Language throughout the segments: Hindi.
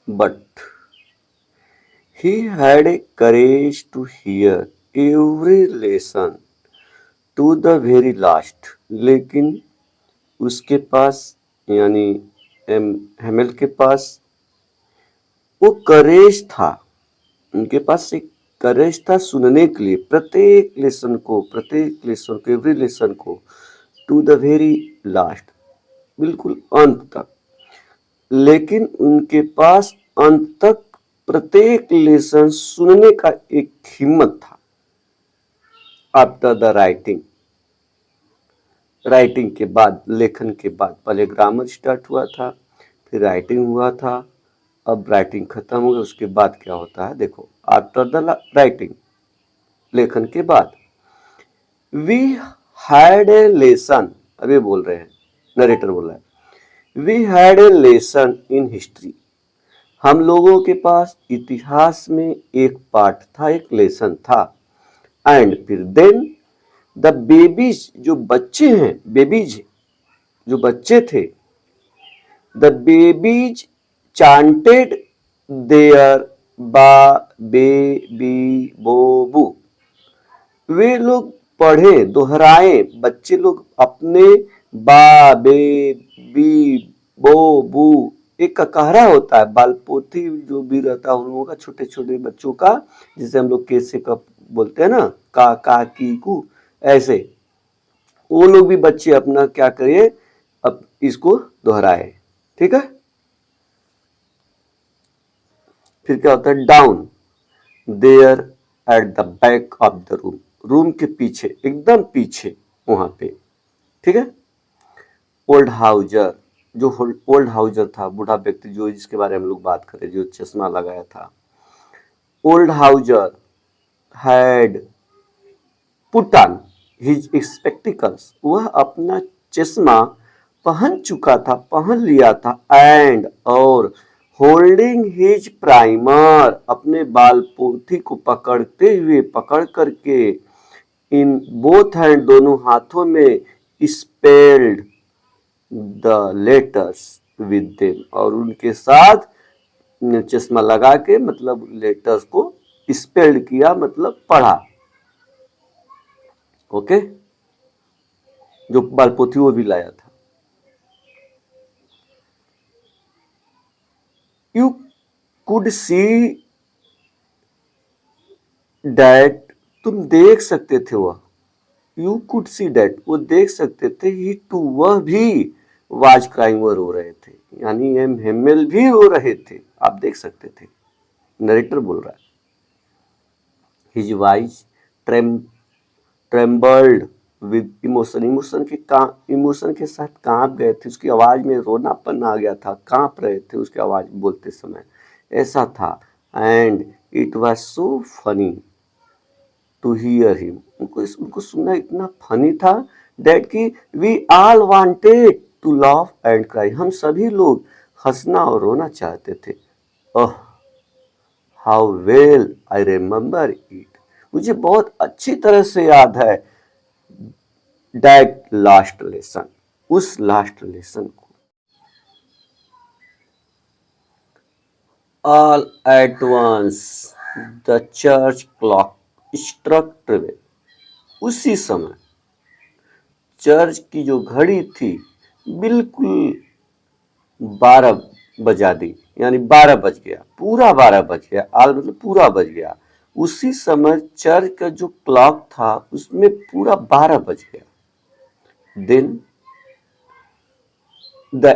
but he had a courage to hear every lesson to the very last. लेकिन उसके पास यानी हेमेल के पास वो करेज था, उनके पास एक करेज था सुनने के लिए प्रत्येक लेसन को एवरी लेसन को टू द वेरी लास्ट, बिल्कुल अंत तक। लेकिन उनके पास अंत तक प्रत्येक लेसन सुनने का एक हिम्मत था। आफ्टर द राइटिंग के बाद, लेखन के बाद, पहले ग्रामर स्टार्ट हुआ था, फिर राइटिंग हुआ था, अब राइटिंग खत्म हो गई, उसके बाद क्या होता है देखो। आफ्टर द राइटिंग, लेखन के बाद, वी हैड ए लेसन, अभी बोल रहे हैं, नरेटर बोल रहा है, we had a lesson in history, हम लोगों के पास इतिहास में एक पाठ था, एक लेसन था। एंड फिर देन द बेबीज, जो बच्चे हैं, बेबीज जो बच्चे थे, द बेबीज चांटेड देयर बा बे बी बो बू, वे लोग पढ़े, दोहराए, बच्चे लोग अपने बा बे बी बो बू, एक ककहरा होता है, बालपोथी जो भी रहता है उन लोगों का, छोटे छोटे बच्चों का, जिसे हम लोग कैसे कब बोलते हैं ना, का की कू, ऐसे वो लोग भी बच्चे अपना क्या करिए, अब इसको दोहराए। ठीक है, फिर क्या होता है, down there at the back of the room, room के पीछे, एकदम पीछे वहां पे। ठीक है, ओल्ड हाउजर, जो ओल्ड हाउजर था, बूढ़ा व्यक्ति जो, जिसके बारे में हम लोग बात करें, जो चश्मा लगाया था, old Houser had put on his spectacles, वह अपना चश्मा पहन चुका था, पहन लिया था, एंड और होल्डिंग हिज प्राइमर, अपने बाल पोथी को पकड़ते हुए, पकड़ करके, इन बोथ हैंड, दोनों हाथों में, spelled the letters with them, और उनके साथ चश्मा लगा के, मतलब लेटर्स को स्पेल्ड किया, मतलब पढ़ा। ओके, जो बालपोथी वो भी लाया था। यू कुड सी डैट, तुम देख सकते थे, वह, यू कुड सी डैट, वो देख सकते थे, ही टू, वह भी, वाज क्राइंग, वो रो रहे थे, यानी एम हेमेल भी रो रहे थे, आप देख सकते थे, नरेटर बोल रहा है। His voice trembled with emotion, emotion के साथ कांप गए थे, उसकी आवाज में रोनापन आ गया था, कांप रहे थे उसकी आवाज बोलते समय, ऐसा था। And it was so funny to hear him, उनको सुनना इतना फनी था, दैट कि we all wanted to laugh and cry, हम सभी लोग हंसना और रोना चाहते थे। Oh how well I remember it, मुझे बहुत अच्छी तरह से याद है, दैट लास्ट लेसन, उस लास्ट लेसन को। All at once the church clock struck 12, उसी समय चर्च की जो घड़ी थी बिल्कुल 12 बजा दी, यानी 12 बज गया, पूरा 12 बज गया, आल मतलब पूरा बज गया, उसी समय चर्च का जो क्लॉक था उसमें पूरा 12 बज गया। देन द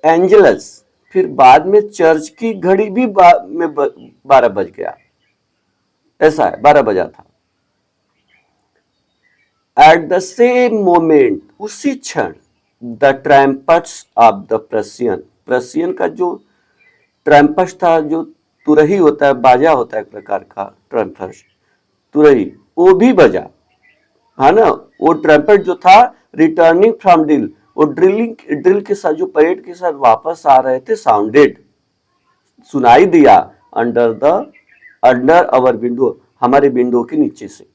एंजलस, फिर बाद में चर्च की घड़ी भी में 12 बज गया, ऐसा है, 12 बजा था। एट द सेम मोमेंट, उसी क्षण, द ट्रैम्पट्स ऑफ द प्रसियन, प्रसियन का जो ट्रैम्पट्स था, जो तुरही होता है, बाजा होता है एक प्रकार का, ट्रैम्पट्स तुरही, वो भी बजा, है ना, वो ट्रैम्पेट जो था, रिटर्निंग फ्रॉम ड्रिल, वो ड्रिल के साथ, जो परेड के साथ वापस आ रहे थे, साउंडेड, सुनाई दिया, अंडर अवर विंडो, हमारे विंडो के नीचे से।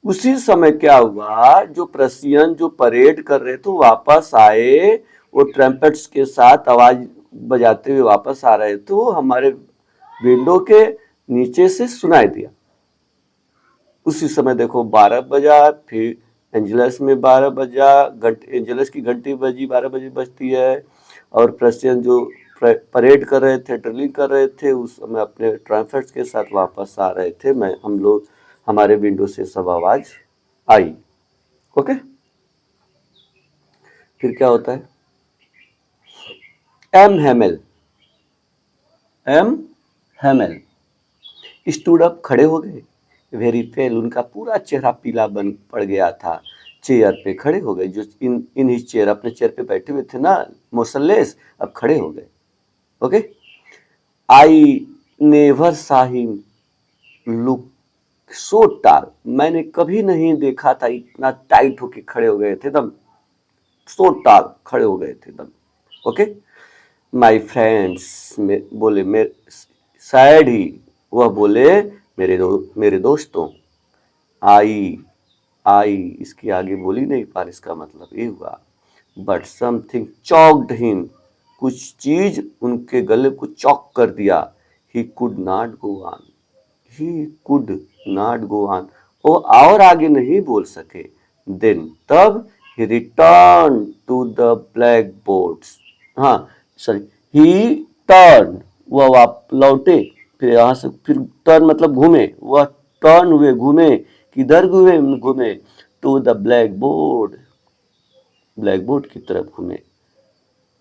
उसी समय क्या हुआ, जो प्रसियन जो परेड कर रहे थे वापस आए, वो ट्रम्पेट्स के साथ आवाज बजाते हुए वापस आ रहे थे, वो हमारे विंडो के नीचे से सुनाई दिया। उसी समय देखो 12 बजा, फिर एंजलस में 12 बजा, एंजलस की घंटी बजी, 12 बजे बजती है। और प्रसियन जो परेड कर रहे थे, ड्रिलिंग कर रहे थे, उस समय अपने ट्रम्पेट्स के साथ वापस आ रहे थे। हम लोग हमारे विंडो से सब आवाज आई। ओके, फिर क्या होता है? एम हेमेल स्टूड अप, खड़े हो गए। वेरी फेल, उनका पूरा चेहरा पीला बन पड़ गया था। चेयर पे खड़े हो गए, जो इन हिज चेयर, अपने चेयर पे बैठे हुए थे ना मोशनलेस, अब खड़े हो गए। ओके, आई नेवर सा हिम लुक सो टाल, मैंने कभी नहीं देखा था इतना टाइट होके खड़े हो गए थे एकदम, सो टाल, खड़े हो गए थे एकदम। ओके, माई फ्रेंड्स बोले, मेरे शायद ही वह बोले, मेरे दोस्तों। आई आई इसके आगे बोल ही नहीं पा रहे, इसका मतलब ये हुआ। बट समथिंग चॉक्ड हिम, कुछ चीज उनके गले को चौक कर दिया। He could not go on, he could not go on, वो और आगे नहीं बोल सके। देन तब ही return to the blackboards, हाँ सॉरी, ही टर्न, वह आप लौटे, फिर यहाँ से फिर टर्न मतलब घूमे, वह टर्न हुए, घूमे, किधर घूमे? घूमे to the black board, black board की तरफ घूमे।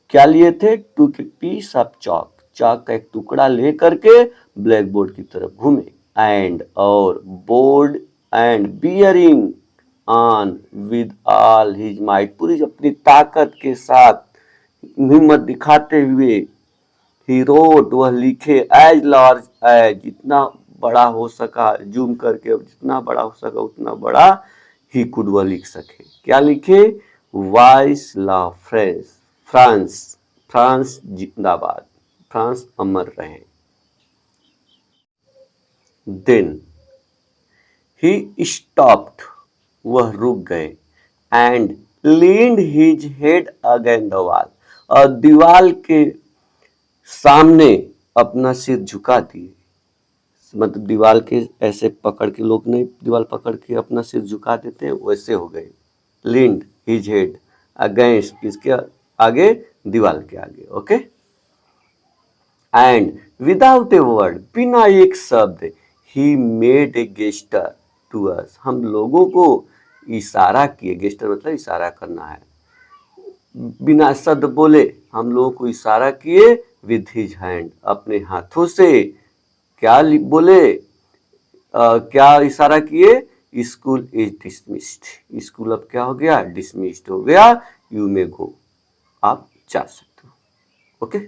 क्या लिए थे? टू के पीस ऑफ चॉक, चॉक का एक टुकड़ा लेकर के ब्लैक बोर्ड की तरफ घूमे। एंड और board and bearing on with all his might, पूरी अपनी ताकत के साथ, हिम्मत दिखाते हुए, ही रोट, वह लिखे, एज लार्ज एज, जितना बड़ा हो सका, जूम करके जितना बड़ा हो सका उतना बड़ा ही कुड, वह लिख सके। क्या लिखे? वाइस ला फ्रांस, फ्रांस, फ्रांस जिंदाबाद, फ्रांस अमर रहे। देन ही स्टॉप्ड, वह रुक गए। And leaned his head against the wall, और दीवाल के सामने अपना सिर झुका दिए। मतलब दीवार के ऐसे पकड़ के, लोग नहीं दीवार पकड़ के अपना सिर झुका देते हैं, वैसे हो गए। लीन्ड हिज हेड अगेंस्ट, किसके आगे? दीवार के आगे। Okay, and without a word, बिना एक शब्द, he made a gesture to us, हम लोगों को इशारा किए। गेस्टर मतलब इशारा करना है, बिना शब्द बोले हम लोगों को इशारा किए। विथ हिज हैंड, अपने हाथों से। क्या बोले? क्या इशारा किए? स्कूल इज डिसमिस्ड, स्कूल अब क्या हो गया? डिसमिस्ड हो गया। यू मे गो, आप जा सकते हो। ओके।